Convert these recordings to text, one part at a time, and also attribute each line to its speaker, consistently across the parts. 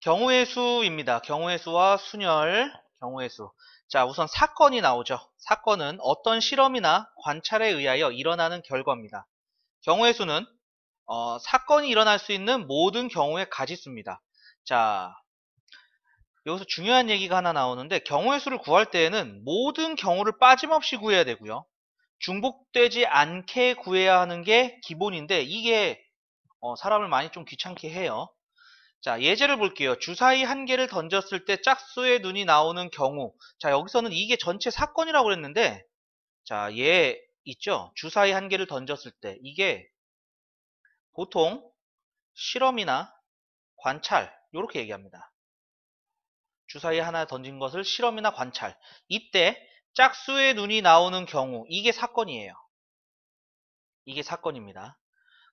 Speaker 1: 경우의 수입니다. 경우의 수와 순열, 경우의 수. 자, 우선 사건이 나오죠. 사건은 어떤 실험이나 관찰에 의하여 일어나는 결과입니다. 경우의 수는 사건이 일어날 수 있는 모든 경우의 가지수입니다. 자, 여기서 중요한 얘기가 하나 나오는데 경우의 수를 구할 때에는 모든 경우를 빠짐없이 구해야 되고요. 중복되지 않게 구해야 하는 게 기본인데 이게 사람을 많이 좀 귀찮게 해요. 자, 예제를 볼게요. 주사위 한 개를 던졌을 때 짝수의 눈이 나오는 경우. 자, 여기서는 이게 전체 사건이라고 그랬는데, 자, 얘 있죠? 주사위 한 개를 던졌을 때 이게 보통 실험이나 관찰 이렇게 얘기합니다. 주사위 하나 던진 것을 실험이나 관찰. 이때 짝수의 눈이 나오는 경우 이게 사건이에요. 이게 사건입니다.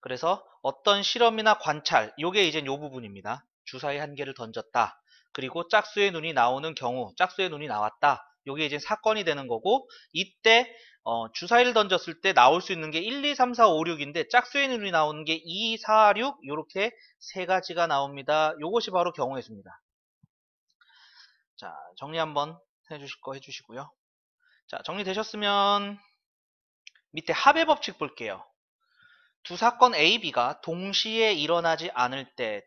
Speaker 1: 그래서 어떤 실험이나 관찰, 요게 이제 요 부분입니다. 주사위 한 개를 던졌다. 그리고 짝수의 눈이 나오는 경우, 짝수의 눈이 나왔다. 요게 이제 사건이 되는 거고, 이때 주사위를 던졌을 때 나올 수 있는 게 1, 2, 3, 4, 5, 6인데 짝수의 눈이 나오는 게 2, 4, 6 요렇게 세 가지가 나옵니다. 요것이 바로 경우의 수입니다. 자, 정리 한번 해주실 거 해주시고요. 자, 정리되셨으면 밑에 합의 법칙 볼게요. 두 사건 A, B가 동시에 일어나지 않을 때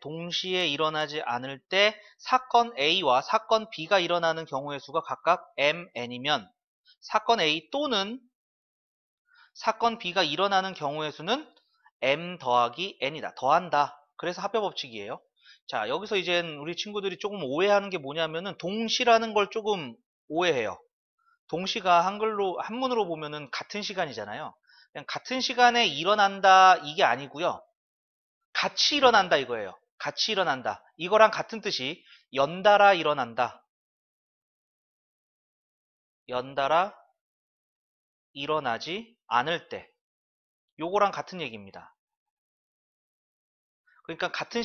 Speaker 1: 사건 A와 사건 B가 일어나는 경우의 수가 각각 M, N이면 사건 A 또는 사건 B가 일어나는 경우의 수는 M 더하기 N이다. 더한다. 그래서 합의 법칙이에요. 자, 여기서 이제 우리 친구들이 조금 오해하는 게 뭐냐면은 동시라는 걸 조금 오해해요. 동시가 한문으로 보면은 같은 시간이잖아요. 그냥 같은 시간에 일어난다 이게 아니고요. 같이 일어난다 이거예요. 같이 일어난다. 이거랑 같은 뜻이 연달아 일어난다. 연달아 일어나지 않을 때. 요거랑 같은 얘기입니다. 그러니까 같은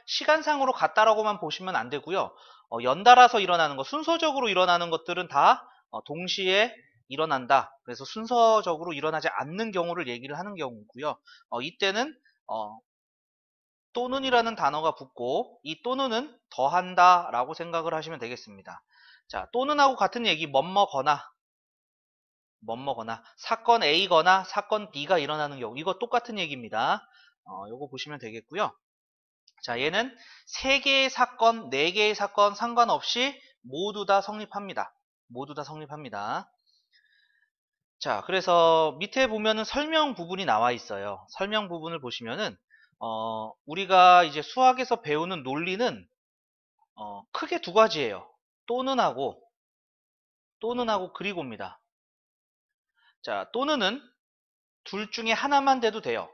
Speaker 1: 시간상으로 같다라고만 보시면 안 되고요. 연달아서 일어나는 것, 순서적으로 일어나는 것들은 다 동시에 일어난다. 그래서 순서적으로 일어나지 않는 경우를 얘기를 하는 경우고요. 이때는 또는이라는 단어가 붙고 이 또는은 더한다 라고 생각을 하시면 되겠습니다. 자, 또는하고 같은 얘기 뭐뭐거나 사건 A거나 사건 B가 일어나는 경우 이거 똑같은 얘기입니다. 요거 보시면 되겠고요. 자, 얘는 3개의 사건, 4개의 사건 상관없이 모두 다 성립합니다. 모두 다 성립합니다. 자, 그래서 밑에 보면은 설명 부분이 나와 있어요. 설명 부분을 보시면은 우리가 이제 수학에서 배우는 논리는 크게 두 가지예요. 또는하고 그리고입니다. 자, 또는은 둘 중에 하나만 돼도 돼요.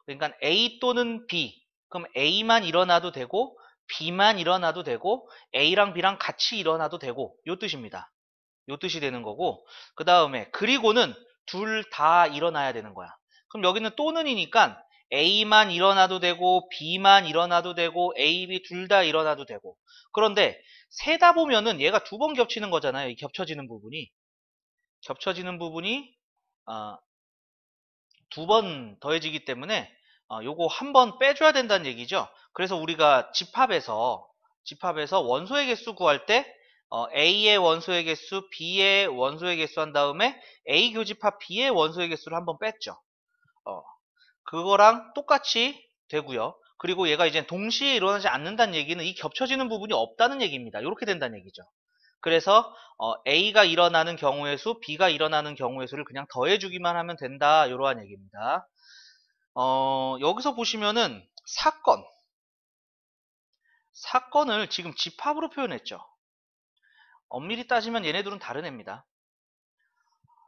Speaker 1: 그러니까 A 또는 B. 그럼 A만 일어나도 되고 B만 일어나도 되고 A랑 B랑 같이 일어나도 되고 요 뜻입니다. 요 뜻이 되는 거고 그 다음에 그리고는 둘 다 일어나야 되는 거야. 그럼 여기는 또는이니까 A만 일어나도 되고 B만 일어나도 되고 A, B 둘 다 일어나도 되고 그런데 세다 보면은 얘가 두 번 겹치는 거잖아요. 이 겹쳐지는 부분이 두 번 더해지기 때문에 요거 한 번 빼줘야 된다는 얘기죠. 그래서 우리가 집합에서 원소의 개수 구할 때 A의 원소의 개수, B의 원소의 개수 한 다음에 A 교집합 B의 원소의 개수를 한 번 뺐죠. 그거랑 똑같이 되고요. 그리고 얘가 이제 동시에 일어나지 않는다는 얘기는 이 겹쳐지는 부분이 없다는 얘기입니다. 이렇게 된다는 얘기죠. 그래서 A가 일어나는 경우의 수, B가 일어나는 경우의 수를 그냥 더해주기만 하면 된다. 이러한 얘기입니다. 여기서 보시면은 사건을 지금 집합으로 표현했죠. 엄밀히 따지면 얘네들은 다른 애입니다.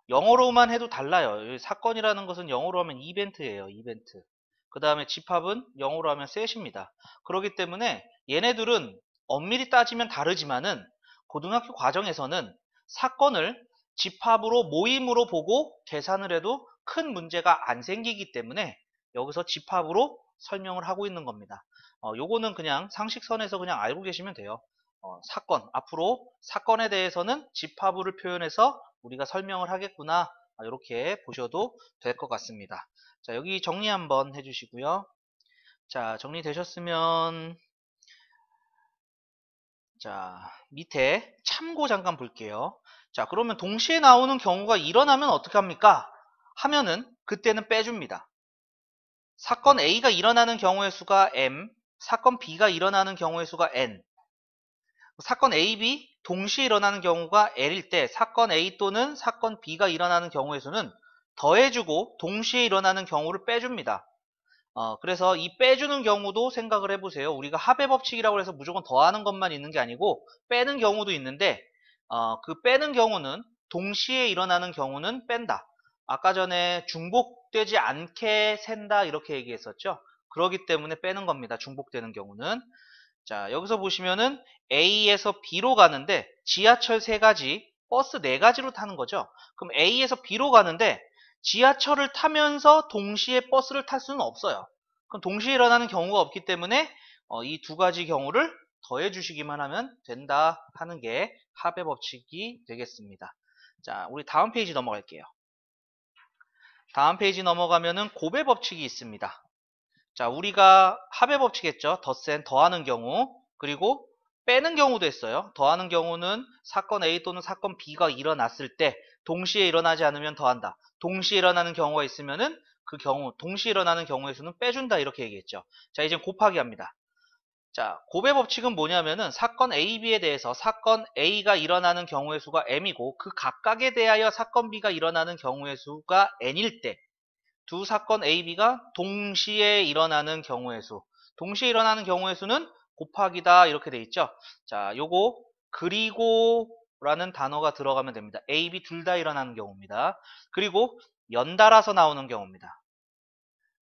Speaker 1: 영어로만 해도 달라요. 사건이라는 것은 영어로 하면 이벤트예요. 이벤트. 그 다음에 집합은 영어로 하면 셋입니다. 그렇기 때문에 얘네들은 엄밀히 따지면 다르지만은 고등학교 과정에서는 사건을 집합으로 모임으로 보고 계산을 해도 큰 문제가 안 생기기 때문에 여기서 집합으로 설명을 하고 있는 겁니다. 요거는 그냥 상식선에서 그냥 알고 계시면 돼요. 앞으로 사건에 대해서는 집합으로 표현해서 우리가 설명을 하겠구나. 이렇게 보셔도 될 것 같습니다. 자, 여기 정리 한번 해주시고요. 자, 정리되셨으면 자, 밑에 참고 잠깐 볼게요. 자, 그러면 동시에 나오는 경우가 일어나면 어떻게 합니까? 하면은 그때는 빼줍니다. 사건 A가 일어나는 경우의 수가 M, 사건 B가 일어나는 경우의 수가 N. 사건 A, B 동시에 일어나는 경우가 L일 때 사건 A 또는 사건 B가 일어나는 경우의 수는 더해주고 동시에 일어나는 경우를 빼줍니다. 그래서 이 빼주는 경우도 생각을 해보세요. 우리가 합의 법칙이라고 해서 무조건 더하는 것만 있는 게 아니고 빼는 경우도 있는데 그 빼는 경우는 동시에 일어나는 경우는 뺀다. 아까 전에 중복되지 않게 샌다 이렇게 얘기했었죠. 그러기 때문에 빼는 겁니다. 중복되는 경우는. 자, 여기서 보시면은 A에서 B로 가는데 지하철 3가지, 버스 4가지로 타는 거죠. 그럼 A에서 B로 가는데 지하철을 타면서 동시에 버스를 탈 수는 없어요. 그럼 동시에 일어나는 경우가 없기 때문에 이 2가지 경우를 더해 주시기만 하면 된다 하는 게 합의 법칙이 되겠습니다. 자, 우리 다음 페이지 넘어갈게요. 다음 페이지 넘어가면은 곱의 법칙이 있습니다. 자, 우리가 합의 법칙 했죠. 덧셈, 더하는 경우. 그리고 빼는 경우도 했어요. 더하는 경우는 사건 A 또는 사건 B가 일어났을 때 동시에 일어나지 않으면 더한다. 동시에 일어나는 경우가 있으면은 그 경우, 동시에 일어나는 경우의 수는 빼준다. 이렇게 얘기했죠. 자, 이제 곱하기 합니다. 자, 곱의 법칙은 뭐냐면은 사건 A, B에 대해서 사건 A가 일어나는 경우의 수가 M이고 그 각각에 대하여 사건 B가 일어나는 경우의 수가 N일 때 두 사건 A, B가 동시에 일어나는 경우의 수. 동시에 일어나는 경우의 수는 곱하기다 이렇게 돼 있죠. 자, 요거 그리고 라는 단어가 들어가면 됩니다. A, B 둘 다 일어나는 경우입니다. 그리고 연달아서 나오는 경우입니다.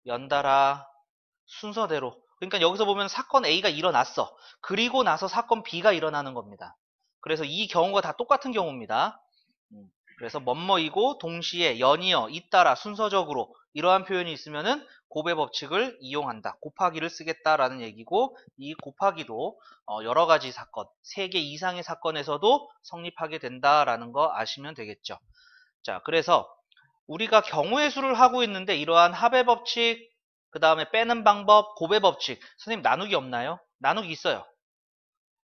Speaker 1: 연달아 순서대로. 그러니까 여기서 보면 사건 A가 일어났어. 그리고 나서 사건 B가 일어나는 겁니다. 그래서 이 경우가 다 똑같은 경우입니다. 그래서 뭐뭐이고 동시에 연이어 잇따라 순서적으로 이러한 표현이 있으면은 곱의 법칙을 이용한다. 곱하기를 쓰겠다라는 얘기고 이 곱하기도 여러 가지 사건, 3개 이상의 사건에서도 성립하게 된다라는 거 아시면 되겠죠. 자, 그래서 우리가 경우의 수를 하고 있는데 이러한 합의 법칙, 그 다음에 빼는 방법, 곱의 법칙. 선생님 나누기 없나요? 나누기 있어요.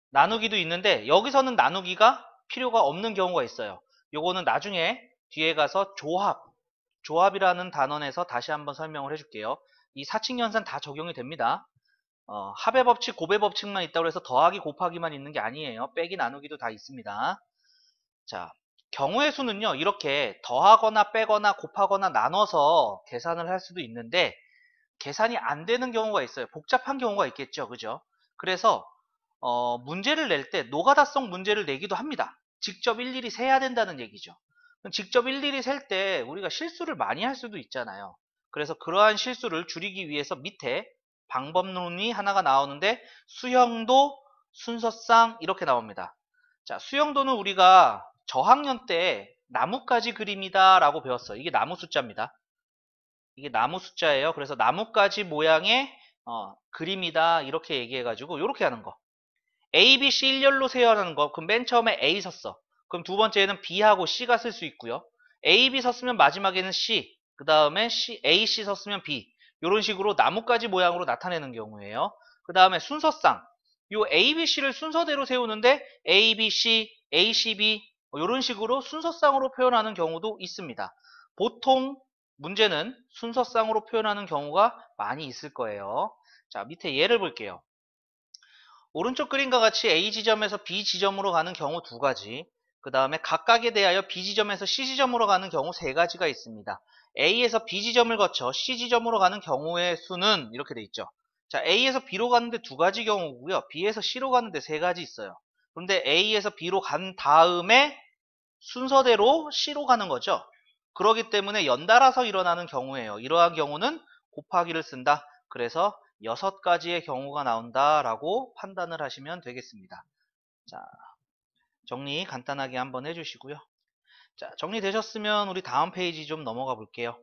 Speaker 1: 나누기도 있는데 여기서는 나누기가 필요가 없는 경우가 있어요. 요거는 나중에 뒤에 가서 조합이라는 단원에서 다시 한번 설명을 해줄게요. 이 사칙연산 다 적용이 됩니다. 합의 법칙, 곱의 법칙만 있다고 해서 더하기, 곱하기만 있는 게 아니에요. 빼기, 나누기도 다 있습니다. 자, 경우의 수는요, 이렇게 더하거나 빼거나 곱하거나 나눠서 계산을 할 수도 있는데 계산이 안 되는 경우가 있어요. 복잡한 경우가 있겠죠. 그죠? 그래서 문제를 낼 때 노가다성 문제를 내기도 합니다. 직접 일일이 세야 된다는 얘기죠. 직접 일일이 셀 때 우리가 실수를 많이 할 수도 있잖아요. 그래서 그러한 실수를 줄이기 위해서 밑에 방법론이 하나가 나오는데 수형도 순서상 이렇게 나옵니다. 자, 수형도는 우리가 저학년 때 나뭇가지 그림이다 라고 배웠어요. 이게 나무 숫자입니다. 이게 나무 숫자예요. 그래서 나뭇가지 모양의 그림이다 이렇게 얘기해가지고 이렇게 하는 거. A, B, C 일렬로 세워라는 거. 그럼 맨 처음에 A 섰어. 그럼 두 번째는 B하고 C가 쓸 수 있고요. A, B 섰으면 마지막에는 C. 그 다음에 A, C 섰으면 B. 이런 식으로 나뭇가지 모양으로 나타내는 경우예요. 그 다음에 순서상. 요 A, B, C를 순서대로 세우는데 A, B, C, A, C, B 이런 식으로 순서상으로 표현하는 경우도 있습니다. 보통 문제는 순서상으로 표현하는 경우가 많이 있을 거예요. 자, 밑에 예를 볼게요. 오른쪽 그림과 같이 A 지점에서 B 지점으로 가는 경우 2가지, 그 다음에 각각에 대하여 B 지점에서 C 지점으로 가는 경우 3가지가 있습니다. A에서 B 지점을 거쳐 C 지점으로 가는 경우의 수는 이렇게 돼 있죠. 자, A에서 B로 가는데 2가지 경우고요. B에서 C로 가는데 3가지 있어요. 그런데 A에서 B로 간 다음에 순서대로 C로 가는 거죠. 그렇기 때문에 연달아서 일어나는 경우예요. 이러한 경우는 곱하기를 쓴다. 그래서 6가지의 경우가 나온다라고 판단을 하시면 되겠습니다. 자, 정리 간단하게 한번 해주시고요. 자, 정리되셨으면 우리 다음 페이지 좀 넘어가 볼게요.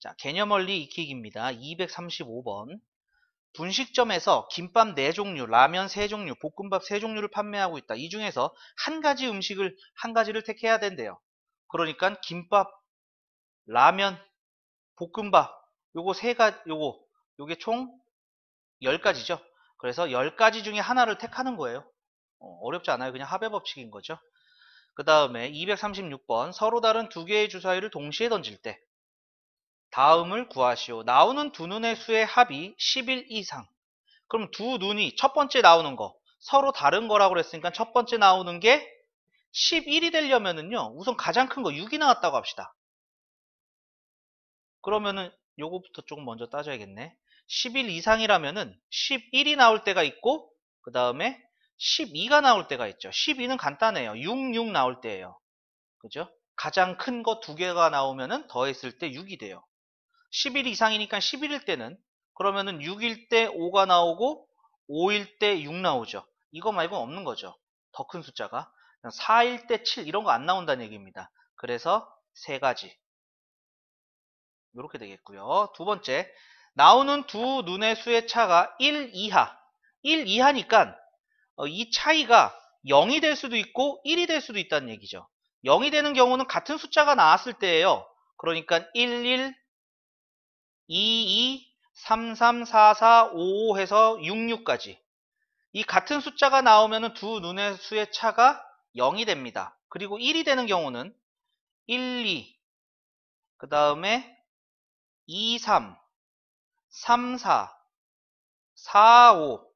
Speaker 1: 자, 개념원리 익히기입니다. 235번. 분식점에서 김밥 4종류, 라면 3종류, 볶음밥 3종류를 판매하고 있다. 이 중에서 한 가지를 택해야 된대요. 그러니까 김밥, 라면, 볶음밥 요게 총 10가지죠. 그래서 10가지 중에 하나를 택하는 거예요. 어렵지 않아요. 그냥 합의 법칙인 거죠. 그 다음에 236번 서로 다른 두 개의 주사위를 동시에 던질 때 다음을 구하시오. 나오는 두 눈의 수의 합이 11 이상. 그럼 두 눈이 첫 번째 나오는 거 서로 다른 거라고 그랬으니까 첫 번째 나오는 게 11이 되려면은요. 우선 가장 큰 거 6이 나왔다고 합시다. 그러면은 요거부터 조금 먼저 따져야겠네. 11 이상이라면은 11이 나올 때가 있고 그 다음에 12가 나올 때가 있죠. 12는 간단해요. 6 나올 때예요. 그죠? 가장 큰 거 두 개가 나오면은 더했을 때 6이 돼요. 11 이상이니까 11일 때는 그러면은 6일 때 5가 나오고 5일 때 6 나오죠. 이거 말고는 없는 거죠. 더 큰 숫자가. 4일 때 7 이런 거 안 나온다는 얘기입니다. 그래서 세 가지. 이렇게 되겠고요. 두 번째, 나오는 두 눈의 수의 차가 1 이하. 1 이하니까 이 차이가 0이 될 수도 있고 1이 될 수도 있다는 얘기죠. 0이 되는 경우는 같은 숫자가 나왔을 때예요. 그러니까 11, 22, 33, 44, 55 해서 66까지. 이 같은 숫자가 나오면 두 눈의 수의 차가 0이 됩니다. 그리고 1이 되는 경우는 1, 2, 그 다음에 2, 3, 3, 4, 4, 5,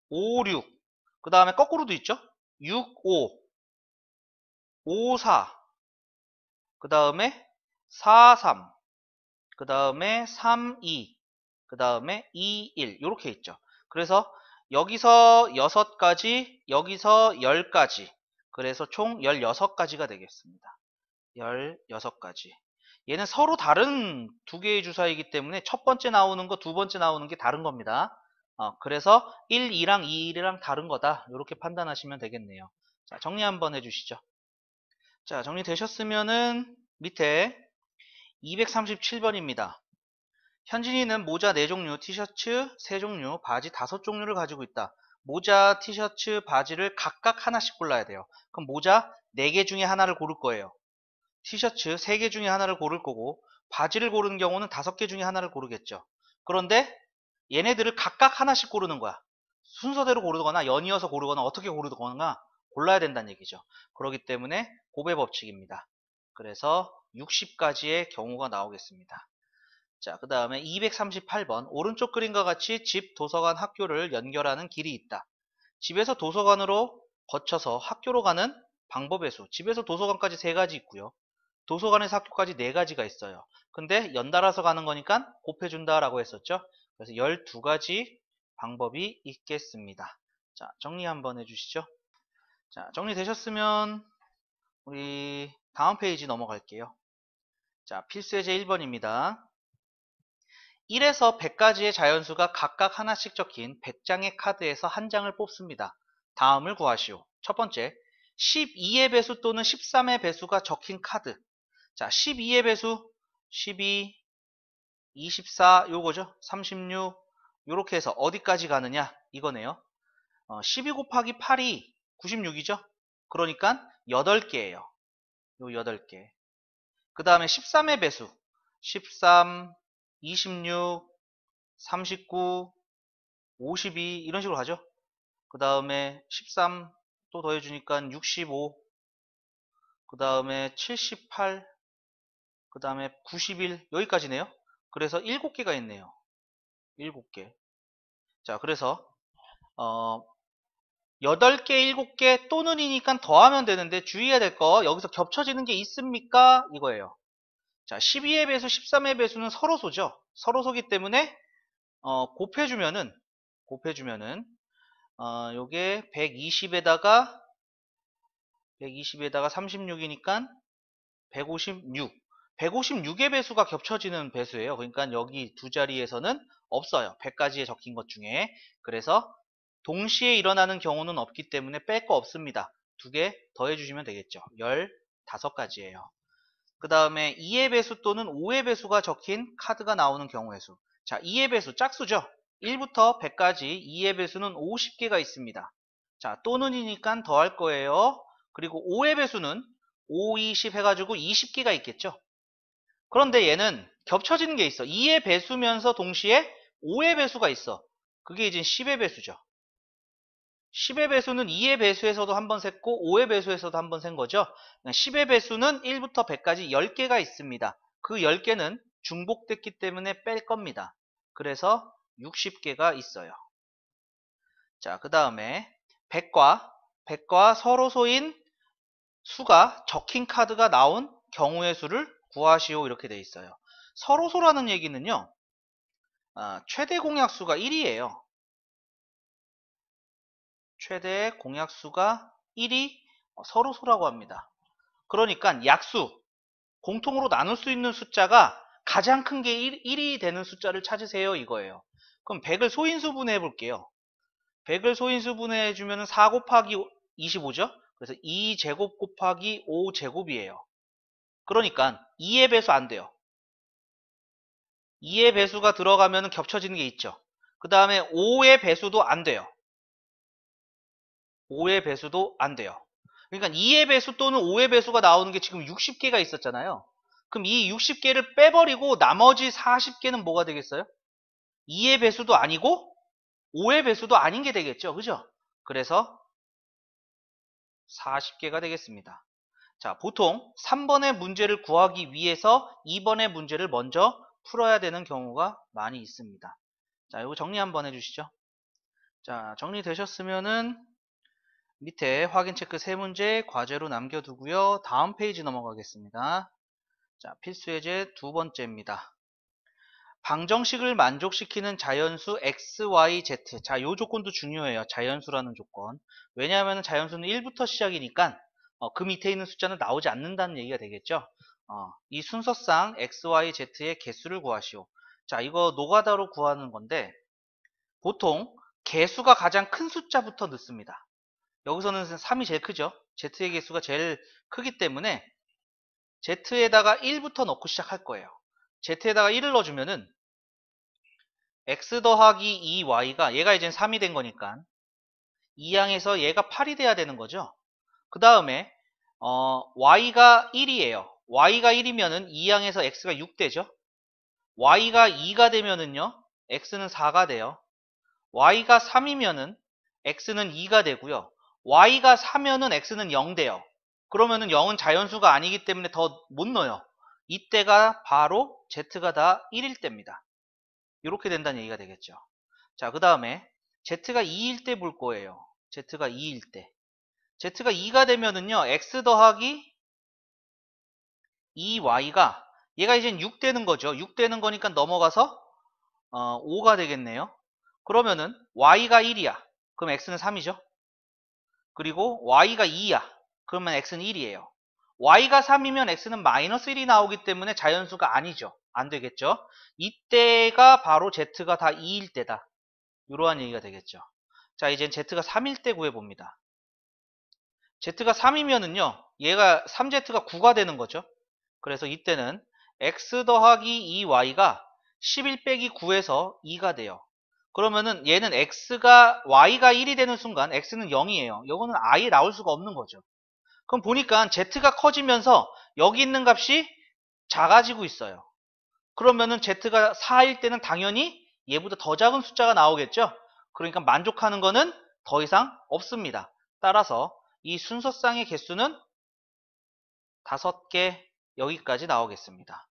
Speaker 1: 5, 6, 그 다음에 거꾸로도 있죠? 6, 5, 5, 4, 그 다음에 4, 3, 그 다음에 3, 2, 그 다음에 2, 1 이렇게 있죠. 그래서 여기서 6가지, 여기서 10가지, 그래서 총 16가지가 되겠습니다. 16가지. 얘는 서로 다른 두 개의 주사이기 때문에 첫 번째 나오는 거, 두 번째 나오는 게 다른 겁니다. 그래서 1, 2랑 2, 1이랑 다른 거다. 이렇게 판단하시면 되겠네요. 자, 정리 한번 해주시죠. 자, 정리되셨으면은 밑에 237번입니다. 현진이는 모자 4종류, 티셔츠 3종류, 바지 5종류를 가지고 있다. 모자, 티셔츠, 바지를 각각 하나씩 골라야 돼요. 그럼 모자 4개 중에 하나를 고를 거예요. 티셔츠 3개 중에 하나를 고를 거고 바지를 고르는 경우는 5개 중에 하나를 고르겠죠. 그런데 얘네들을 각각 하나씩 고르는 거야. 순서대로 고르거나 연이어서 고르거나 어떻게 고르거나 골라야 된다는 얘기죠. 그렇기 때문에 곱의 법칙입니다. 그래서 60가지의 경우가 나오겠습니다. 자, 그 다음에 238번 오른쪽 그림과 같이 집, 도서관, 학교를 연결하는 길이 있다. 집에서 도서관으로 거쳐서 학교로 가는 방법의 수. 집에서 도서관까지 3가지 있고요. 도서관에서 학교까지 4가지가 있어요. 근데 연달아서 가는 거니까 곱해준다라고 했었죠. 그래서 12가지 방법이 있겠습니다. 자, 정리 한번 해주시죠. 자, 정리되셨으면 우리 다음 페이지 넘어갈게요. 자, 필수예제 1번입니다. 1에서 100까지의 자연수가 각각 하나씩 적힌 100장의 카드에서 한 장을 뽑습니다. 다음을 구하시오. 첫 번째, 12의 배수 또는 13의 배수가 적힌 카드. 자, 12의 배수, 12, 24, 요거죠. 36, 요렇게 해서 어디까지 가느냐? 이거네요. 12 곱하기 8이 96이죠. 그러니까 8개예요. 요 8개. 그 다음에 13의 배수. 13, 26, 39, 52 이런 식으로 가죠. 그 다음에 13 또 더해주니까 65, 그 다음에 78, 그 다음에 91 여기까지네요. 그래서 7개가 있네요. 7개. 자, 그래서 8개, 7개 또는이니까 더하면 되는데 주의해야 될 거 여기서 겹쳐지는 게 있습니까? 이거예요. 자, 12의 배수, 13의 배수는 서로소죠. 서로소기 때문에 곱해주면은 요게 120에다가 36이니까 156. 156의 배수가 겹쳐지는 배수예요. 그러니까 여기 두 자리에서는 없어요. 100가지에 적힌 것 중에. 그래서 동시에 일어나는 경우는 없기 때문에 뺄 거 없습니다. 2개 더해주시면 되겠죠. 15가지예요. 그 다음에 2의 배수 또는 5의 배수가 적힌 카드가 나오는 경우의 수. 자, 2의 배수 짝수죠. 1부터 100까지 2의 배수는 50개가 있습니다. 자, 또는이니까 더할 거예요. 그리고 5의 배수는 5, 20 해가지고 20개가 있겠죠. 그런데 얘는 겹쳐지는 게 있어. 2의 배수면서 동시에 5의 배수가 있어. 그게 이제 10의 배수죠. 10의 배수는 2의 배수에서도 한번 셌고 5의 배수에서도 한번 센 거죠. 10의 배수는 1부터 100까지 10개가 있습니다. 그 10개는 중복됐기 때문에 뺄 겁니다. 그래서 60개가 있어요. 자, 그 다음에 100과 서로소인 수가 적힌 카드가 나온 경우의 수를 구하시오 이렇게 돼 있어요. 서로소라는 얘기는요. 최대 공약수가 1이에요. 최대 공약수가 1이 서로소라고 합니다. 그러니까 약수, 공통으로 나눌 수 있는 숫자가 가장 큰 게 1이 되는 숫자를 찾으세요 이거예요. 그럼 100을 소인수분해 해볼게요. 100을 소인수분해 주면 4 곱하기 25죠? 그래서 2제곱 곱하기 5제곱이에요. 그러니까 2의 배수 안 돼요. 2의 배수가 들어가면 겹쳐지는 게 있죠. 그 다음에 5의 배수도 안 돼요. 5의 배수도 안 돼요. 그러니까 2의 배수 또는 5의 배수가 나오는 게 지금 60개가 있었잖아요. 그럼 이 60개를 빼버리고 나머지 40개는 뭐가 되겠어요? 2의 배수도 아니고 5의 배수도 아닌 게 되겠죠. 그죠? 그래서 40개가 되겠습니다. 자, 보통 3번의 문제를 구하기 위해서 2번의 문제를 먼저 풀어야 되는 경우가 많이 있습니다. 자, 이거 정리 한번 해주시죠. 자, 정리되셨으면은 밑에 확인 체크 3문제 과제로 남겨두고요. 다음 페이지 넘어가겠습니다. 자, 필수 예제 두 번째입니다. 방정식을 만족시키는 자연수 x, y, z. 자, 이 조건도 중요해요. 자연수라는 조건. 왜냐하면 자연수는 1부터 시작이니까 그 밑에 있는 숫자는 나오지 않는다는 얘기가 되겠죠. 이 순서상 x, y, z의 개수를 구하시오. 자, 이거 노가다로 구하는 건데 보통 개수가 가장 큰 숫자부터 넣습니다. 여기서는 3이 제일 크죠. z의 개수가 제일 크기 때문에 z에다가 1부터 넣고 시작할 거예요. z에다가 1을 넣어주면은 x 더하기 2y가 얘가 이제 3이 된 거니까 2항에서 얘가 8이 돼야 되는 거죠. 그 다음에 y가 1이에요. y가 1이면은 2항에서 x가 6 되죠. y가 2가 되면은요 x는 4가 돼요. y가 3이면은 x는 2가 되고요. y가 4면은 x는 0 돼요. 그러면은 0은 자연수가 아니기 때문에 더 못 넣어요. 이때가 바로 z가 다 1일 때입니다. 이렇게 된다는 얘기가 되겠죠. 자, 그 다음에 z가 2일 때 볼 거예요. z가 2일 때. z가 2가 되면은요 x 더하기 2y가 얘가 이제 6 되는 거죠. 6 되는 거니까 넘어가서 5가 되겠네요. 그러면은 y가 1이야. 그럼 x는 3이죠. 그리고 y가 2야. 그러면 x는 1이에요. y가 3이면 x는 마이너스 1이 나오기 때문에 자연수가 아니죠. 안 되겠죠. 이때가 바로 z가 다 2일 때다. 이러한 얘기가 되겠죠. 자, 이제 z가 3일 때 구해봅니다. z가 3이면은요, 얘가 3z가 9가 되는 거죠. 그래서 이때는 x 더하기 2y가 11 빼기 9에서 2가 돼요. 그러면은 얘는 y가 1이 되는 순간 x는 0이에요. 이거는 아예 나올 수가 없는 거죠. 그럼 보니까 z가 커지면서 여기 있는 값이 작아지고 있어요. 그러면은 z가 4일 때는 당연히 얘보다 더 작은 숫자가 나오겠죠. 그러니까 만족하는 거는 더 이상 없습니다. 따라서 이 순서상의 개수는 5개 여기까지 나오겠습니다.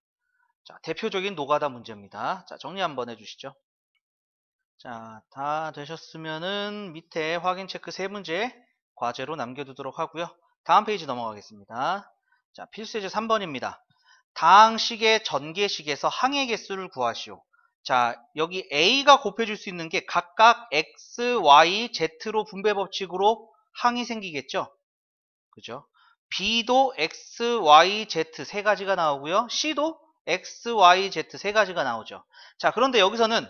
Speaker 1: 자, 대표적인 노가다 문제입니다. 자, 정리 한번 해주시죠. 자, 다 되셨으면은 밑에 확인 체크 3문제 과제로 남겨두도록 하고요. 다음 페이지 넘어가겠습니다. 자, 필수 예제 3번입니다. 다항식의 전개식에서 항의 개수를 구하시오. 자, 여기 A가 곱해줄 수 있는 게 각각 X, Y, Z로 분배 법칙으로 항이 생기겠죠? 그죠? B도 X, Y, Z 세 가지가 나오고요. C도 X, Y, Z 세 가지가 나오죠. 자, 그런데 여기서는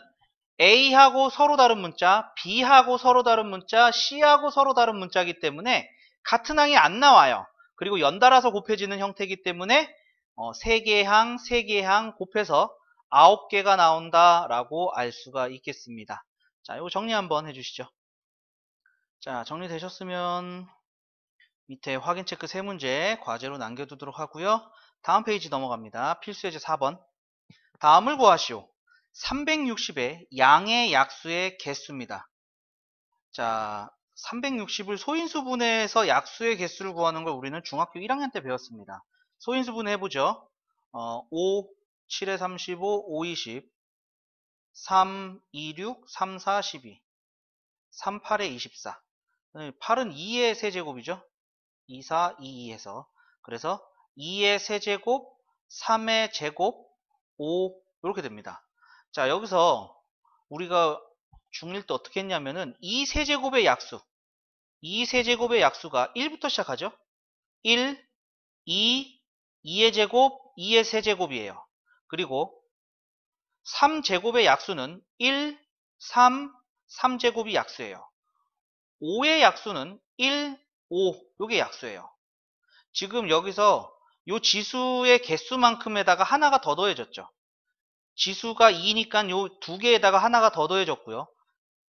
Speaker 1: A하고 서로 다른 문자, B하고 서로 다른 문자, C하고 서로 다른 문자이기 때문에 같은 항이 안 나와요. 그리고 연달아서 곱해지는 형태이기 때문에 3개 항, 3개 항 곱해서 9개가 나온다라고 알 수가 있겠습니다. 자, 이거 정리 한번 해주시죠. 자, 정리되셨으면 밑에 확인 체크 3문제 과제로 남겨두도록 하고요. 다음 페이지 넘어갑니다. 필수 예제 4번. 다음을 구하시오. 360의 양의 약수의 개수입니다. 자, 360을 소인수분해해서 약수의 개수를 구하는 걸 우리는 중학교 1학년 때 배웠습니다. 소인수분해 해보죠. 5, 7에 35, 5, 20, 3, 2, 6, 3, 4, 12, 3, 8에 24. 8은 2의 세제곱이죠. 2, 4, 2, 2 해서. 그래서 2의 세제곱, 3의 제곱, 5 이렇게 됩니다. 자, 여기서 우리가 중1 때 어떻게 했냐면은 2 세제곱의 약수, 2 세제곱의 약수가 1부터 시작하죠. 1, 2, 2의 제곱, 2의 세제곱이에요. 그리고 3제곱의 약수는 1, 3, 3제곱이 약수예요. 5의 약수는 1, 5, 요게 약수예요. 지금 여기서 요 지수의 개수만큼에다가 하나가 더 더해졌죠. 지수가 2니까 요 두 개에다가 하나가 더 더해졌고요.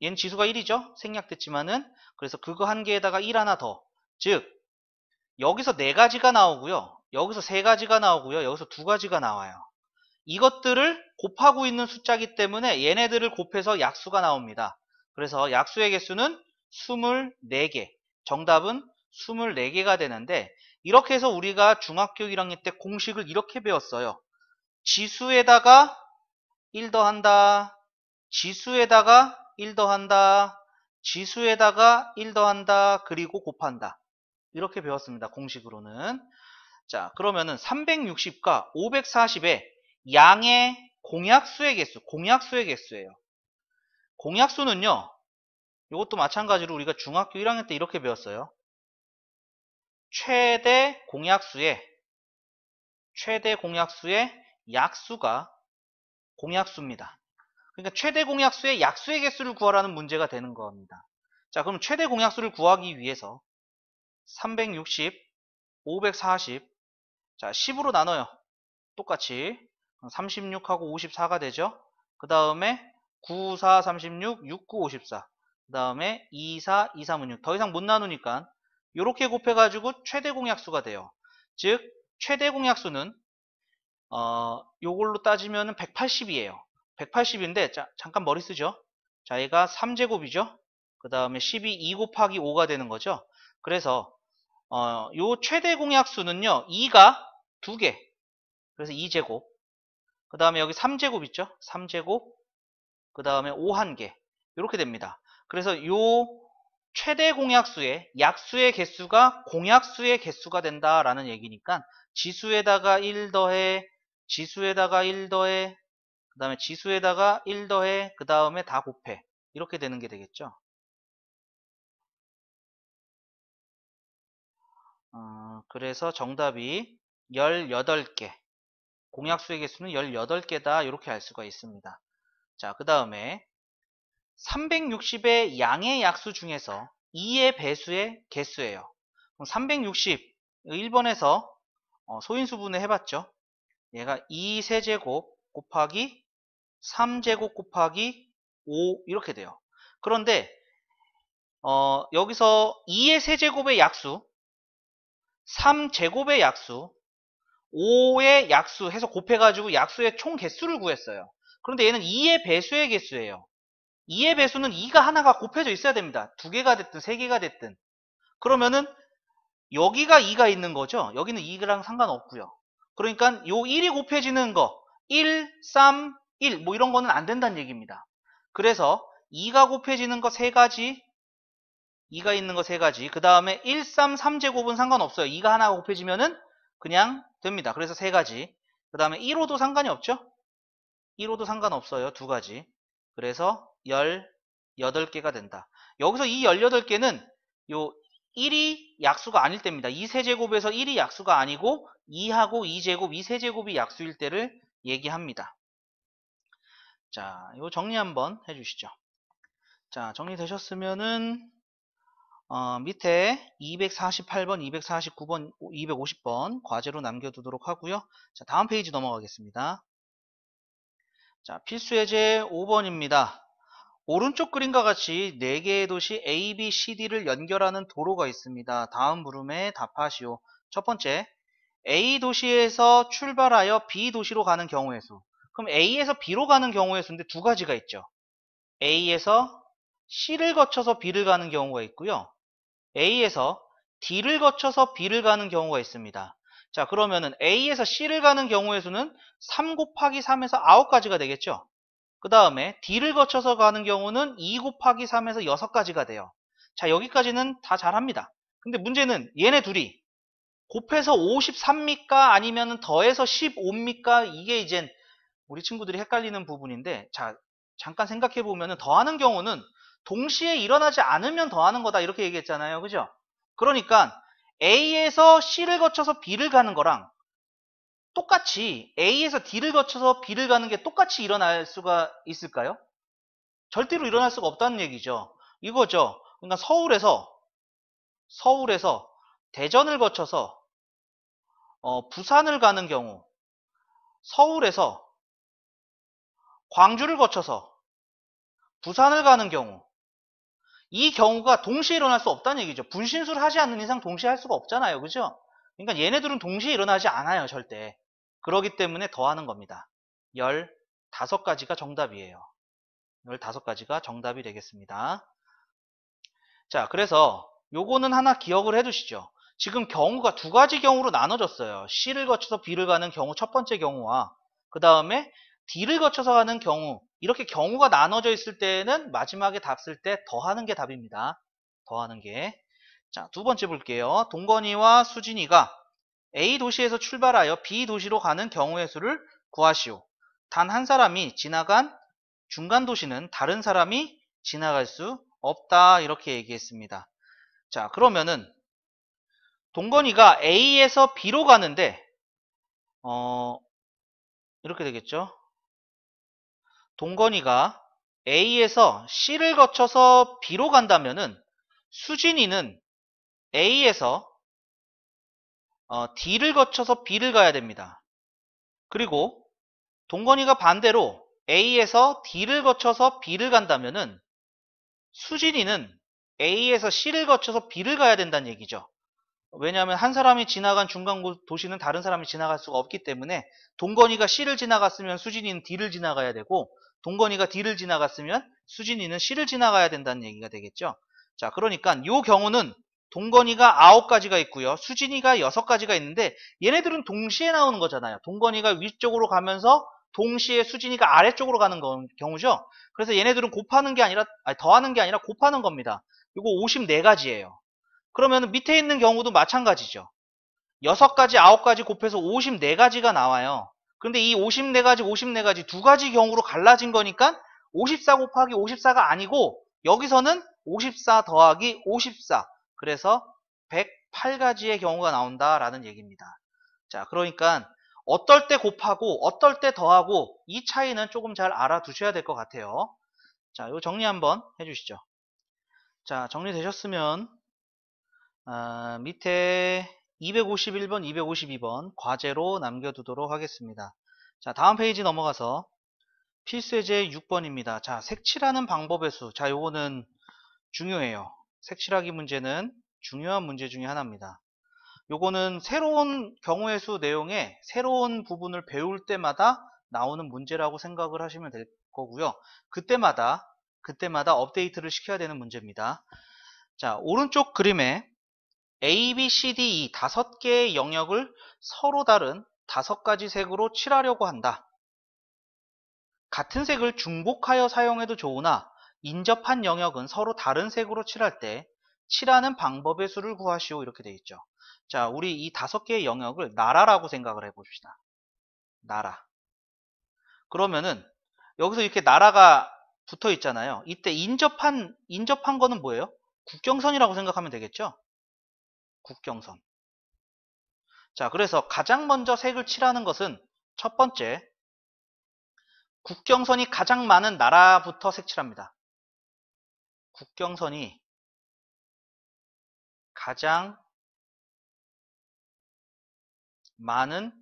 Speaker 1: 얘는 지수가 1이죠. 생략됐지만은. 그래서 그거 한 개에다가 1 하나 더. 즉 여기서 4가지가 나오고요. 여기서 3가지가 나오고요. 여기서 2가지가 나와요. 이것들을 곱하고 있는 숫자이기 때문에 얘네들을 곱해서 약수가 나옵니다. 그래서 약수의 개수는 24개. 정답은 24개가 되는데 이렇게 해서 우리가 중학교 1학년 때 공식을 이렇게 배웠어요. 지수에다가 1 더한다. 지수에다가 1 더한다. 지수에다가 1 더한다. 그리고 곱한다. 이렇게 배웠습니다. 공식으로는. 자, 그러면은 360과 540의 양의 공약수의 개수, 공약수의 개수예요. 공약수는요, 이것도 마찬가지로 우리가 중학교 1학년 때 이렇게 배웠어요. 최대 공약수의 약수가 공약수입니다. 그러니까 최대 공약수의 약수의 개수를 구하라는 문제가 되는 겁니다. 자, 그럼 최대 공약수를 구하기 위해서 360, 540, 자, 10으로 나눠요. 똑같이 36하고 54가 되죠. 그 다음에 9, 4, 36, 6, 9, 54. 그 다음에 2, 4, 2, 3은 6. 더 이상 못 나누니까 이렇게 곱해가지고 최대 공약수가 돼요. 즉 최대 공약수는 요걸로 따지면 180이에요. 180인데 잠깐 머리 쓰죠. 자, 얘가 3제곱이죠. 그 다음에 12, 2 곱하기 5가 되는 거죠. 그래서 요 최대 공약수는요. 2가 2개. 그래서 2제곱. 그 다음에 여기 3제곱 있죠. 3제곱. 그 다음에 5 1개. 이렇게 됩니다. 그래서 요 최대 공약수의 약수의 개수가 공약수의 개수가 된다라는 얘기니까 지수에다가 1 더해, 지수에다가 1 더해, 그 다음에 지수에다가 1 더해, 그 다음에 다 곱해. 이렇게 되는 게 되겠죠. 그래서 정답이 18개. 공약수의 개수는 18개다. 이렇게 알 수가 있습니다. 자, 그 다음에 360의 양의 약수 중에서 2의 배수의 개수예요. 그럼 360, 1번에서 소인수분해 해봤죠. 얘가 2세제곱 곱하기 3제곱 곱하기 5 이렇게 돼요. 그런데 여기서 2의 세제곱의 약수, 3제곱의 약수, 5의 약수 해서 곱해가지고 약수의 총 개수를 구했어요. 그런데 얘는 2의 배수의 개수예요. 2의 배수는 2가 하나가 곱해져 있어야 됩니다. 2개가 됐든 3개가 됐든. 그러면은 여기가 2가 있는 거죠. 여기는 2랑 상관없고요. 그러니까 요 1이 곱해지는 거 1, 3, 1 뭐 이런 거는 안 된다는 얘기입니다. 그래서 2가 곱해지는 거 3가지, 2가 있는 거 3가지, 그 다음에 1, 3, 3제곱은 상관없어요. 2가 하나가 곱해지면은 그냥 됩니다. 그래서 3가지. 그 다음에 1호도 상관이 없죠. 1호도 상관없어요. 2가지. 그래서 18개가 된다. 여기서 이 18개는 요 1이 약수가 아닐 때입니다. 2세제곱에서 1이 약수가 아니고 2하고 2제곱, 2세제곱이 약수일 때를 얘기합니다. 자, 이거 정리 한번 해주시죠. 자, 정리되셨으면은 밑에 248번, 249번, 250번 과제로 남겨두도록 하고요. 자, 다음 페이지 넘어가겠습니다. 자, 필수 예제 5번입니다. 오른쪽 그림과 같이 4개의 도시 A, B, C, D를 연결하는 도로가 있습니다. 다음 물음에 답하시오. 첫 번째, A 도시에서 출발하여 B 도시로 가는 경우의 수. 그럼 A에서 B로 가는 경우의 수인데 두 가지가 있죠. A에서 C를 거쳐서 B를 가는 경우가 있고요. A에서 D를 거쳐서 B를 가는 경우가 있습니다. 자, 그러면은 A에서 C를 가는 경우의 수는 3 곱하기 3에서 9가지가 되겠죠. 그 다음에 D를 거쳐서 가는 경우는 2 곱하기 3에서 6가지가 돼요. 자, 여기까지는 다 잘합니다. 근데 문제는 얘네 둘이 곱해서 53입니까? 아니면 더해서 15입니까? 이게 이제 우리 친구들이 헷갈리는 부분인데, 자, 잠깐 생각해 보면은 더하는 경우는 동시에 일어나지 않으면 더하는 거다 이렇게 얘기했잖아요. 그죠? 그러니까 A에서 C를 거쳐서 B를 가는 거랑 똑같이 A에서 D를 거쳐서 B를 가는 게 똑같이 일어날 수가 있을까요? 절대로 일어날 수가 없다는 얘기죠. 이거죠. 그러니까 서울에서 대전을 거쳐서 부산을 가는 경우, 서울에서 광주를 거쳐서 부산을 가는 경우, 이 경우가 동시에 일어날 수 없다는 얘기죠. 분신술을 하지 않는 이상 동시에 할 수가 없잖아요. 그죠? 그러니까 얘네들은 동시에 일어나지 않아요. 절대. 그러기 때문에 더하는 겁니다. 15가지가 정답이에요. 15가지가 정답이 되겠습니다. 자, 그래서 요거는 하나 기억을 해 두시죠. 지금 경우가 두 가지 경우로 나눠졌어요. C를 거쳐서 B를 가는 경우 첫 번째 경우와 그 다음에 D를 거쳐서 가는 경우, 이렇게 경우가 나눠져 있을 때는 마지막에 답 쓸 때 더하는 게 답입니다. 더하는 게. 자, 두 번째 볼게요. 동건이와 수진이가 A 도시에서 출발하여 B 도시로 가는 경우의 수를 구하시오. 단 한 사람이 지나간 중간 도시는 다른 사람이 지나갈 수 없다. 이렇게 얘기했습니다. 자, 그러면은 동건이가 A에서 B로 가는데 이렇게 되겠죠. 동건이가 A에서 C를 거쳐서 B로 간다면은 수진이는 A에서 D를 거쳐서 B를 가야 됩니다. 그리고 동건이가 반대로 A에서 D를 거쳐서 B를 간다면은 수진이는 A에서 C를 거쳐서 B를 가야 된다는 얘기죠. 왜냐하면 한 사람이 지나간 중간 도시는 다른 사람이 지나갈 수가 없기 때문에 동건이가 C를 지나갔으면 수진이는 D를 지나가야 되고 동건이가 D를 지나갔으면 수진이는 C를 지나가야 된다는 얘기가 되겠죠. 자, 그러니까 이 경우는 동건이가 9가지가 있고요. 수진이가 6가지가 있는데 얘네들은 동시에 나오는 거잖아요. 동건이가 위쪽으로 가면서 동시에 수진이가 아래쪽으로 가는 경우죠. 그래서 얘네들은 곱하는 게 아니라 더하는 게 아니라 곱하는 겁니다. 이거 54가지예요. 그러면 밑에 있는 경우도 마찬가지죠. 6가지, 9가지 곱해서 54가지가 나와요. 근데 이 54가지 두 가지 경우로 갈라진 거니까 54 곱하기 54가 아니고 여기서는 54 더하기 54. 그래서 108가지의 경우가 나온다라는 얘기입니다. 자, 그러니까 어떨 때 곱하고 어떨 때 더하고 이 차이는 조금 잘 알아두셔야 될 것 같아요. 자, 요 정리 한번 해주시죠. 자, 정리되셨으면 밑에 251번, 252번 과제로 남겨두도록 하겠습니다. 자, 다음 페이지 넘어가서 필수예제 6번입니다. 자, 색칠하는 방법의 수. 자, 요거는 중요해요. 색칠하기 문제는 중요한 문제 중에 하나입니다. 요거는 새로운 경우의 수 내용에 새로운 부분을 배울 때마다 나오는 문제라고 생각을 하시면 될 거고요. 그때마다 업데이트를 시켜야 되는 문제입니다. 자, 오른쪽 그림에 A, B, C, D, E 5개의 영역을 서로 다른 5가지 색으로 칠하려고 한다. 같은 색을 중복하여 사용해도 좋으나 인접한 영역은 서로 다른 색으로 칠할 때 칠하는 방법의 수를 구하시오. 이렇게 되어 있죠. 자, 우리 이 5개의 영역을 나라라고 생각을 해봅시다. 나라. 그러면은 여기서 이렇게 나라가 붙어 있잖아요. 이때 인접한 거는 뭐예요? 국경선이라고 생각하면 되겠죠? 국경선. 자, 그래서 가장 먼저 색을 칠하는 것은 첫 번째, 국경선이 가장 많은 나라부터 색칠합니다. 국경선이 가장 많은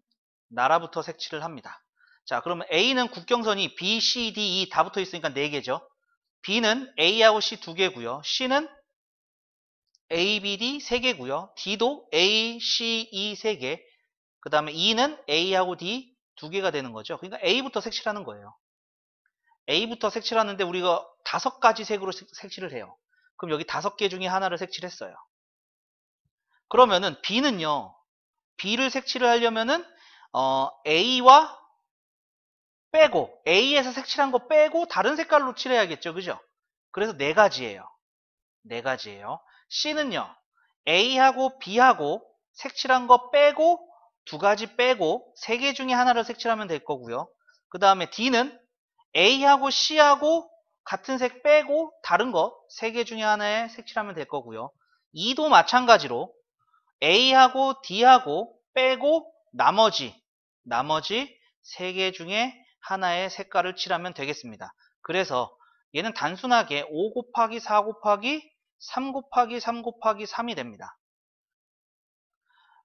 Speaker 1: 나라부터 색칠을 합니다. 자, 그러면 A는 국경선이 B, C, D, E 다 붙어 있으니까 4개죠. B는 A하고 C 2개고요. C는 A, B, D 3개고요. D도 A, C, E 3개. 그 다음에 E는 A하고 D 2개가 되는 거죠. 그러니까 A부터 색칠하는 거예요. A부터 색칠하는데 우리가 5가지 색으로 색칠을 해요. 그럼 여기 5개 중에 하나를 색칠했어요. 그러면은 B는요. B를 색칠을 하려면은 A와 빼고 A에서 색칠한 거 빼고 다른 색깔로 칠해야겠죠. 그죠? 그래서 4가지예요. 4가지예요. C는요. A하고 B하고 색칠한 거 빼고 2가지 빼고 3개 중에 하나를 색칠하면 될 거고요. 그 다음에 D는 A하고 C하고 같은 색 빼고 다른 거 3개 중에 하나에 색칠하면 될 거고요. E도 마찬가지로 A하고 D하고 빼고 나머지 3개 중에 하나의 색깔을 칠하면 되겠습니다. 그래서 얘는 단순하게 5 곱하기 4 곱하기 3 곱하기 3 곱하기 3이 됩니다.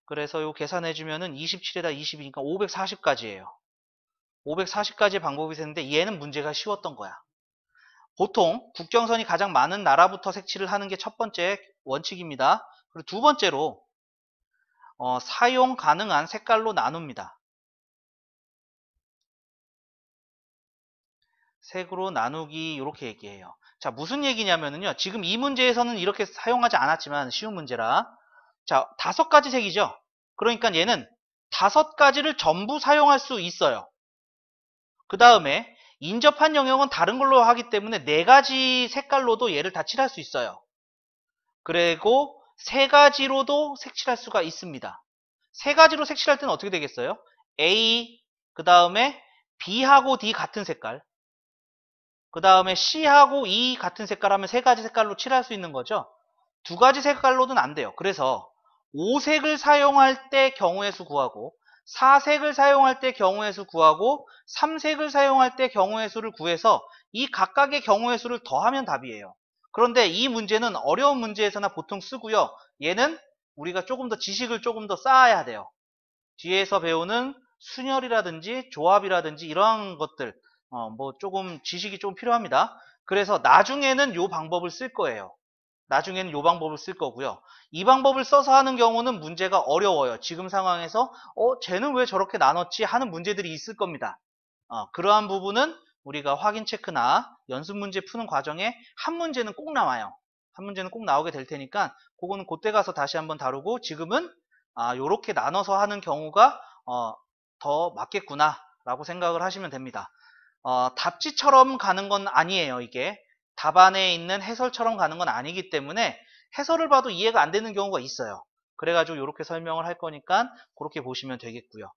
Speaker 1: 그래서 요 계산해주면은 27에다 22니까 540가지예요. 540가지 방법이 있는데 얘는 문제가 쉬웠던 거야. 보통 국경선이 가장 많은 나라부터 색칠을 하는 게 첫 번째 원칙입니다. 그리고 두 번째로 사용 가능한 색깔로 나눕니다. 색으로 나누기 이렇게 얘기해요. 자, 무슨 얘기냐면요. 지금 이 문제에서는 이렇게 사용하지 않았지만 쉬운 문제라. 자, 5가지 색이죠. 그러니까 얘는 5가지를 전부 사용할 수 있어요. 그 다음에 인접한 영역은 다른 걸로 하기 때문에 4가지 색깔로도 얘를 다 칠할 수 있어요. 그리고 3가지로도 색칠할 수가 있습니다. 3가지로 색칠할 때는 어떻게 되겠어요? A, 그 다음에 B하고 D 같은 색깔, 그 다음에 C하고 E 같은 색깔 하면 3가지 색깔로 칠할 수 있는 거죠. 2가지 색깔로는 안 돼요. 그래서 5색을 사용할 때 경우의 수 구하고 4색을 사용할 때 경우의 수 구하고 3색을 사용할 때 경우의 수를 구해서 이 각각의 경우의 수를 더하면 답이에요. 그런데 이 문제는 어려운 문제에서나 보통 쓰고요. 얘는 우리가 조금 더 지식을 조금 더 쌓아야 돼요. 뒤에서 배우는 순열이라든지 조합이라든지 이러한 것들 뭐 조금 지식이 좀 필요합니다. 그래서 나중에는 이 방법을 쓸 거예요. 나중에는 이 방법을 쓸 거고요. 이 방법을 써서 하는 경우는 문제가 어려워요. 지금 상황에서 쟤는 왜 저렇게 나눴지 하는 문제들이 있을 겁니다. 그러한 부분은 우리가 확인 체크나 연습 문제 푸는 과정에 한 문제는 꼭 나와요. 한 문제는 꼭 나오게 될 테니까 그거는 그때 가서 다시 한번 다루고 지금은 요렇게 나눠서 하는 경우가 더 맞겠구나 라고 생각을 하시면 됩니다. 답지처럼 가는 건 아니에요. 이게 답안에 있는 해설처럼 가는 건 아니기 때문에 해설을 봐도 이해가 안 되는 경우가 있어요. 그래가지고 이렇게 설명을 할 거니까 그렇게 보시면 되겠고요.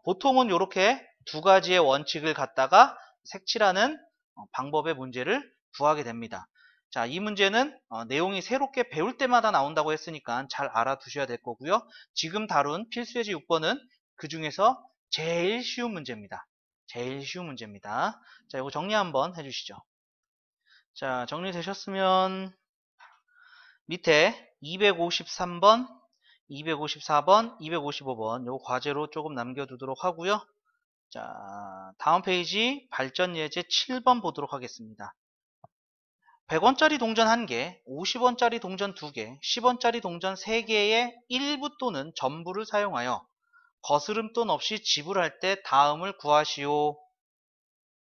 Speaker 1: 보통은 이렇게 2가지의 원칙을 갖다가 색칠하는 방법의 문제를 구하게 됩니다. 자, 이 문제는 내용이 새롭게 배울 때마다 나온다고 했으니까 잘 알아두셔야 될 거고요. 지금 다룬 필수예제 6번은 그 중에서 제일 쉬운 문제입니다. 제일 쉬운 문제입니다. 자, 이거 정리 한번 해주시죠. 자, 정리되셨으면 밑에 253번, 254번, 255번 요 과제로 조금 남겨두도록 하고요. 자, 다음 페이지 발전 예제 7번 보도록 하겠습니다. 100원짜리 동전 1개, 50원짜리 동전 2개, 10원짜리 동전 3개의 일부 또는 전부를 사용하여 거스름돈 없이 지불할 때 다음을 구하시오.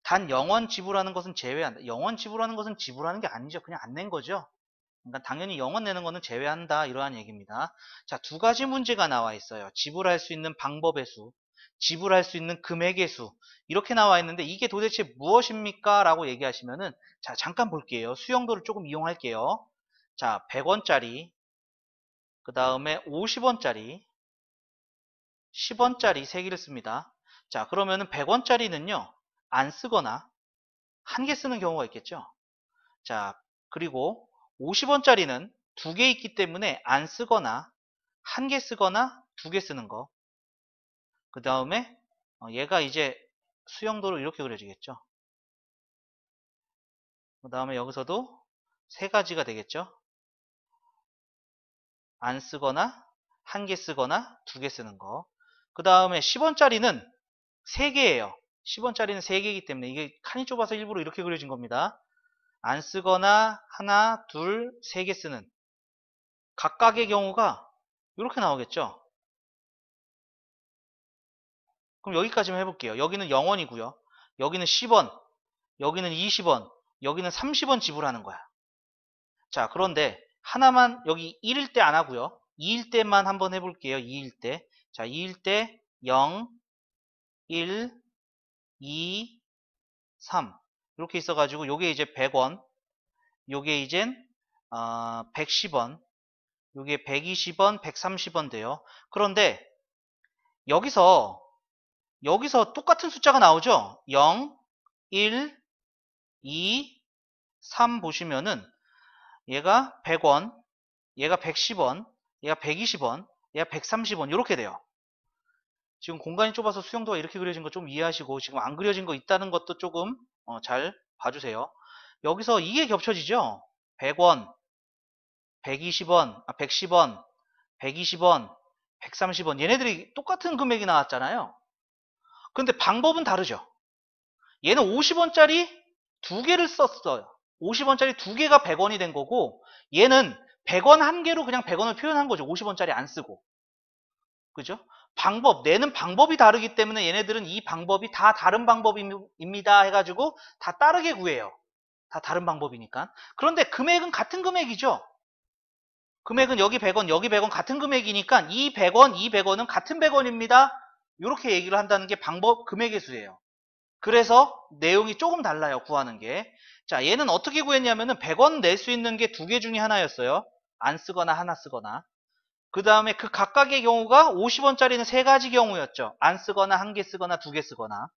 Speaker 1: 단 0원 지불하는 것은 제외한다. 0원 지불하는 것은 지불하는 게 아니죠. 그냥 안 낸 거죠. 그러니까 당연히 0원 내는 거는 제외한다. 이러한 얘기입니다. 자, 2가지 문제가 나와 있어요. 지불할 수 있는 방법의 수, 지불할 수 있는 금액의 수 이렇게 나와 있는데 이게 도대체 무엇입니까? 라고 얘기하시면은 자, 잠깐 볼게요. 수용도를 조금 이용할게요. 자, 100원짜리, 그 다음에 50원짜리, 10원짜리 3개를 씁니다. 자, 그러면은 100원짜리는요. 안 쓰거나 1개 쓰는 경우가 있겠죠. 자, 그리고 50원짜리는 2개 있기 때문에 안 쓰거나 1개 쓰거나 2개 쓰는 거. 그 다음에 얘가 이제 수용도로 이렇게 그려지겠죠. 그 다음에 여기서도 3가지가 되겠죠. 안 쓰거나 1개 쓰거나 2개 쓰는 거. 그 다음에 10원짜리는 3개예요. 10원짜리는 3개이기 때문에 이게 칸이 좁아서 일부러 이렇게 그려진 겁니다. 안 쓰거나 하나, 둘, 3개 쓰는 각각의 경우가 이렇게 나오겠죠. 그럼 여기까지만 해볼게요. 여기는 0원이고요. 여기는 10원, 여기는 20원, 여기는 30원 지불하는 거야. 자, 그런데 하나만 여기 1일 때 안 하고요. 2일 때만 한번 해볼게요. 2일 때. 자, 2일 때 0, 1, 2, 3 이렇게 있어가지고 요게 이제 100원, 요게 이젠 110원, 요게 120원, 130원 돼요. 그런데 여기서 똑같은 숫자가 나오죠? 0, 1, 2, 3 보시면은 얘가 100원, 얘가 110원, 얘가 120원, 얘가 130원 이렇게 돼요. 지금 공간이 좁아서 수영도가 이렇게 그려진 거 좀 이해하시고 지금 안 그려진 거 있다는 것도 조금 잘 봐주세요. 여기서 이게 겹쳐지죠? 100원, 120원, 110원, 120원, 130원 얘네들이 똑같은 금액이 나왔잖아요. 근데 방법은 다르죠. 얘는 50원짜리 두 개를 썼어요. 50원짜리 두 개가 100원이 된 거고 얘는 100원 한 개로 그냥 100원을 표현한 거죠. 50원짜리 안 쓰고. 그죠? 내는 방법이 다르기 때문에 얘네들은 이 방법이 다 다른 방법입니다 해가지고 다 따르게 구해요. 다 다른 방법이니까. 그런데 금액은 같은 금액이죠. 금액은 여기 100원, 여기 100원 같은 금액이니까 이 100원, 이 100원은 같은 100원입니다. 이렇게 얘기를 한다는 게 금액의 수예요. 그래서 내용이 조금 달라요. 구하는 게. 자, 얘는 어떻게 구했냐면은 100원 낼 수 있는 게 두 개 중에 하나였어요. 안 쓰거나 하나 쓰거나. 그 다음에 그 각각의 경우가 50원짜리는 세 가지 경우였죠. 안 쓰거나 한 개 쓰거나 두 개 쓰거나.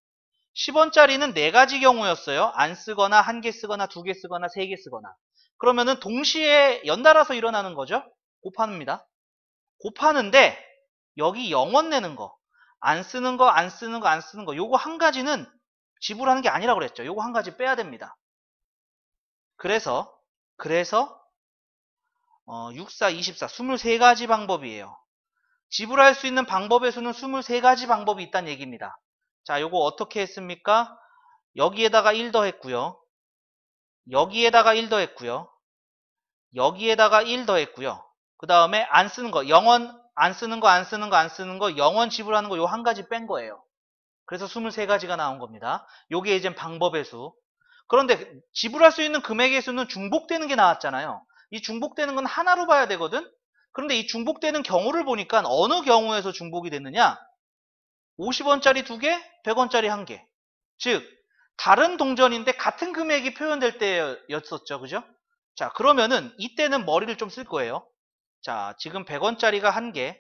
Speaker 1: 10원짜리는 네 가지 경우였어요. 안 쓰거나 한 개 쓰거나 두 개 쓰거나 세 개 쓰거나. 그러면은 동시에 연달아서 일어나는 거죠. 곱합니다. 곱하는데 여기 0원 내는 거, 안 쓰는 거, 안 쓰는 거, 안 쓰는 거 요거 한 가지는 지불하는 게 아니라고 그랬죠. 요거 한 가지 빼야 됩니다. 그래서 64, 24, 23가지 방법이에요. 지불할 수 있는 방법의 수는 23가지 방법이 있다는 얘기입니다. 자, 요거 어떻게 했습니까? 여기에다가 1 더했고요. 여기에다가 1 더했고요. 여기에다가 1 더했고요. 그 다음에 안 쓰는 거, 0원 안 쓰는 거, 안 쓰는 거, 안 쓰는 거, 0원 지불하는 거 요 한 가지 뺀 거예요. 그래서 23가지가 나온 겁니다. 요게 이제 방법의 수. 그런데 지불할 수 있는 금액의 수는 중복되는 게 나왔잖아요. 이 중복되는 건 하나로 봐야 되거든. 그런데 이 중복되는 경우를 보니까 어느 경우에서 중복이 됐느냐? 50원짜리 2개, 100원짜리 1개. 즉 다른 동전인데 같은 금액이 표현될 때였었죠. 그죠? 자, 그러면은 이때는 머리를 좀 쓸 거예요. 자, 지금 100원짜리가 1개,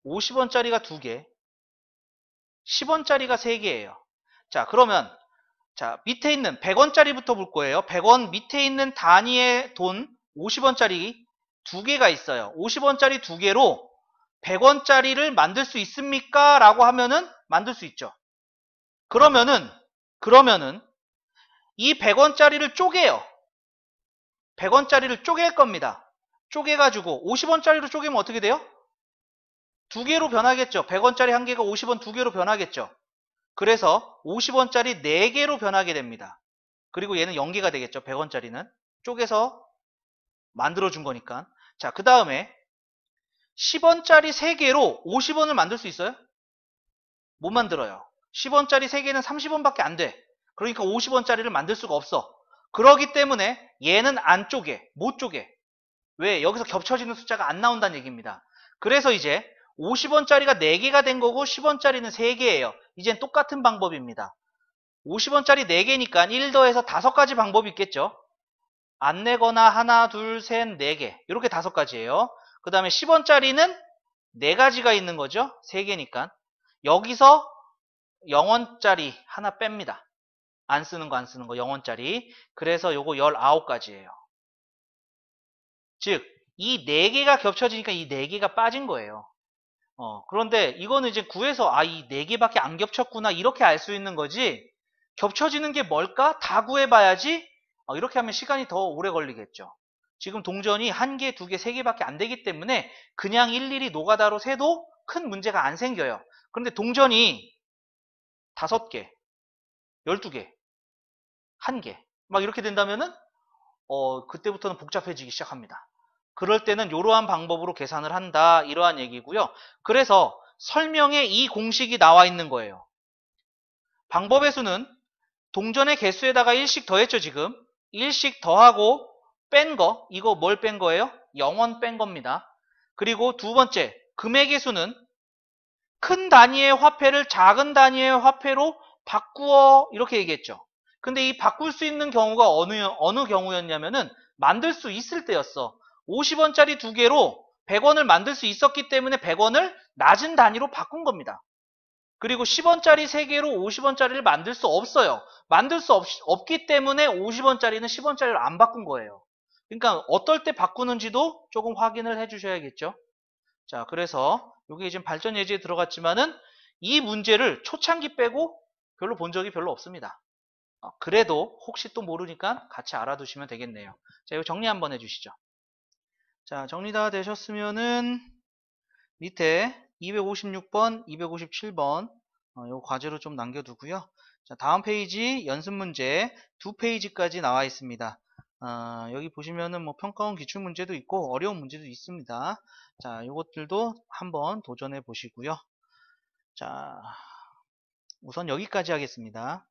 Speaker 1: 50원짜리가 2개, 10원짜리가 3개예요. 자, 그러면 자, 밑에 있는 100원짜리부터 볼 거예요. 100원 밑에 있는 단위의 돈 50원짜리 2개가 있어요. 50원짜리 2개로 100원짜리를 만들 수 있습니까? 라고 하면은 만들 수 있죠. 그러면은 이 100원짜리를 쪼개요. 100원짜리를 쪼갤 겁니다. 쪼개가지고 50원짜리로 쪼개면 어떻게 돼요? 2개로 변하겠죠. 100원짜리 1개가 50원 2개로 변하겠죠. 그래서 50원짜리 4개로 변하게 됩니다. 그리고 얘는 0개가 되겠죠. 100원짜리는. 쪼개서 만들어준 거니까. 자, 그 다음에 10원짜리 3개로 50원을 만들 수 있어요? 못 만들어요. 10원짜리 3개는 30원밖에 안 돼. 그러니까 50원짜리를 만들 수가 없어. 그러기 때문에 얘는 안 쪼개. 못 쪼개. 왜? 여기서 겹쳐지는 숫자가 안 나온다는 얘기입니다. 그래서 이제 50원짜리가 4개가 된 거고 10원짜리는 3개예요. 이젠 똑같은 방법입니다. 50원짜리 4개니까 1 더해서 5가지 방법이 있겠죠. 안 내거나 하나, 둘, 셋, 4개. 이렇게 5가지예요. 그 다음에 10원짜리는 4가지가 있는 거죠. 3개니까. 여기서 0원짜리 하나 뺍니다. 안 쓰는 거 0원짜리. 그래서 요거 19가지예요. 즉, 이 4개가 겹쳐지니까 이 4개가 빠진 거예요. 그런데 이거는 이제 구해서 이 4개밖에 안 겹쳤구나 이렇게 알 수 있는 거지 겹쳐지는 게 뭘까? 다 구해봐야지 이렇게 하면 시간이 더 오래 걸리겠죠. 지금 동전이 1개, 2개, 3개밖에 안 되기 때문에 그냥 일일이 노가다로 세도 큰 문제가 안 생겨요. 그런데 동전이 5개, 12개, 1개 막 이렇게 된다면은 그때부터는 복잡해지기 시작합니다. 그럴 때는 이러한 방법으로 계산을 한다 이러한 얘기고요. 그래서 설명에 이 공식이 나와 있는 거예요. 방법의 수는 동전의 개수에다가 1씩 더했죠, 지금. 1씩 더하고 뺀 거, 이거 뭘 뺀 거예요? 0원 뺀 겁니다. 그리고 두 번째, 금액의 수는 큰 단위의 화폐를 작은 단위의 화폐로 바꾸어 이렇게 얘기했죠. 근데 이 바꿀 수 있는 경우가 어느 경우였냐면은 만들 수 있을 때였어. 50원짜리 두 개로 100원을 만들 수 있었기 때문에 100원을 낮은 단위로 바꾼 겁니다. 그리고 10원짜리 3개로 50원짜리를 만들 수 없어요. 만들 수 없기 때문에 50원짜리는 10원짜리로 안 바꾼 거예요. 그러니까 어떨 때 바꾸는지도 조금 확인을 해 주셔야겠죠. 자, 그래서 여기 지금 발전 예제에 들어갔지만은 이 문제를 초창기 빼고 별로 본 적이 별로 없습니다. 그래도 혹시 또 모르니까 같이 알아두시면 되겠네요. 자, 이거 정리 한번 해주시죠. 자, 정리 다 되셨으면은 밑에 256번, 257번 요 과제로 좀 남겨두고요. 자, 다음 페이지 연습 문제 2페이지까지 나와 있습니다. 여기 보시면은 뭐 평가원 기출 문제도 있고 어려운 문제도 있습니다. 자, 요것들도 한번 도전해 보시고요. 자, 우선 여기까지 하겠습니다.